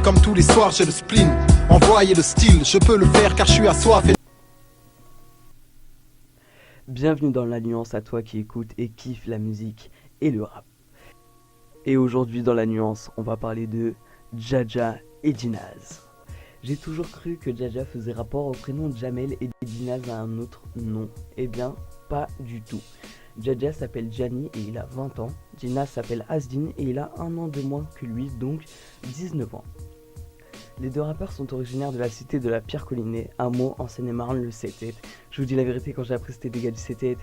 comme tous les soirs j'ai le spleen. Envoyer le style, je peux le faire car je suis assoiffé. Bienvenue dans La Nuance, à toi qui écoute et kiffe la musique et le rap. Et aujourd'hui dans La Nuance, on va parler de Dja et Djinaz. J'ai toujours cru que Dja faisait rapport au prénom de Jamel et Djinaz a un autre nom. Eh bien, pas du tout. Dja s'appelle Gianni et il a 20 ans. Djinaz s'appelle Asdin et il a un an de moins que lui, donc 19 ans. Les deux rappeurs sont originaires de la cité de la Pierre-Collinet, hameau en Seine-et-Marne, le 7-8. Je vous dis la vérité, quand j'ai appris que c'était des gars du 7-8,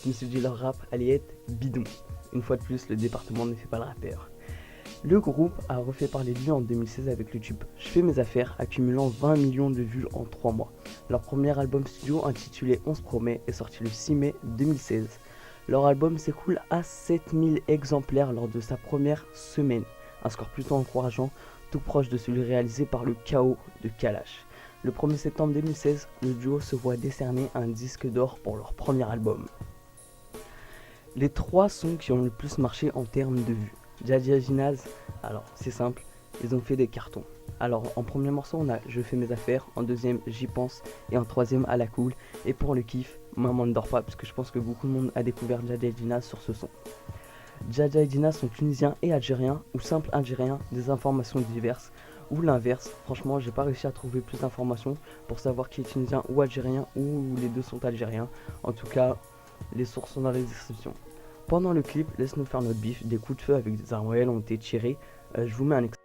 je me suis dit leur rap allait être bidon. Une fois de plus, le département ne fait pas le rappeur. Le groupe a refait parler de lui en 2016 avec le tube Je fais mes affaires, accumulant 20 millions de vues en 3 mois. Leur premier album studio intitulé On se promet est sorti le 6 mai 2016. Leur album s'écoule à 7000 exemplaires lors de sa première semaine, un score plutôt encourageant, tout proche de celui réalisé par le Chaos de Kalash. Le 1er septembre 2016, le duo se voit décerner un disque d'or pour leur premier album. Les 3 sons qui ont le plus marché en termes de vues. Dja et Djinaz, alors c'est simple, ils ont fait des cartons. Alors en premier morceau on a Je fais mes affaires, en deuxième J'y pense et en troisième À la cool. Et pour le kiff, Maman ne dort pas, parce que je pense que beaucoup de monde a découvert Dja et Djinaz sur ce son. Dja et Djinaz sont tunisiens et algériens, ou simples algériens, des informations diverses, ou l'inverse. Franchement j'ai pas réussi à trouver plus d'informations pour savoir qui est tunisien ou algérien, ou les deux sont algériens. En tout cas, les sources sont dans les descriptions. Pendant le clip, Laisse-nous faire notre bif, des coups de feu avec des armes réelles ont été tirés. Je vous mets un extrait.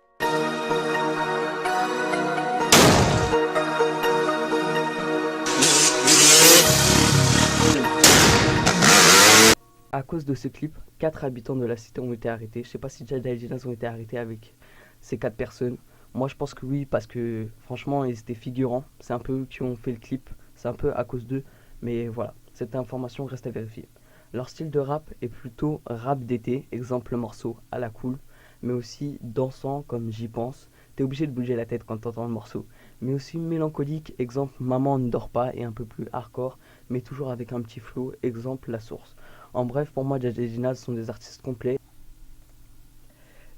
À cause de ce clip, 4 habitants de la cité ont été arrêtés. Je sais pas si Dja et Djinaz ont été arrêtés avec ces 4 personnes. Moi je pense que oui, parce que franchement ils étaient figurants. C'est un peu eux qui ont fait le clip, c'est un peu à cause d'eux. Mais voilà, cette information reste à vérifier. Leur style de rap est plutôt rap d'été, exemple le morceau À la cool, mais aussi dansant comme J'y pense. T'es obligé de bouger la tête quand t'entends le morceau. Mais aussi mélancolique, exemple Maman ne dort pas, et un peu plus hardcore, mais toujours avec un petit flow, exemple La Source. En bref, pour moi, Dja et Djinaz sont des artistes complets.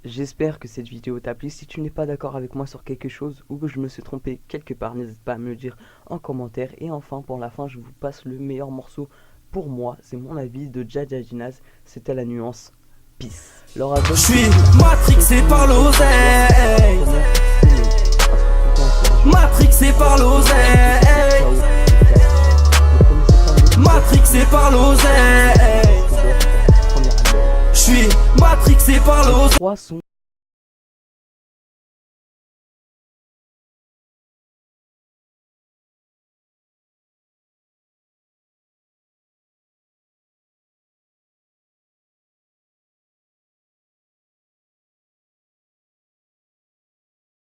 J'espère que cette vidéo t'a plu. Si tu n'es pas d'accord avec moi sur quelque chose ou que je me suis trompé quelque part, n'hésite pas à me le dire en commentaire. Et enfin, pour la fin, je vous passe le meilleur morceau pour moi. C'est mon avis de Dja et Djinaz. C'était La Nuance. Peace. Leur album... Je suis matrixé par l'oseille. Matrixé par l'oseille. Matrixé par l'oseille. Je suis matrixé par l'oseille. 3 sons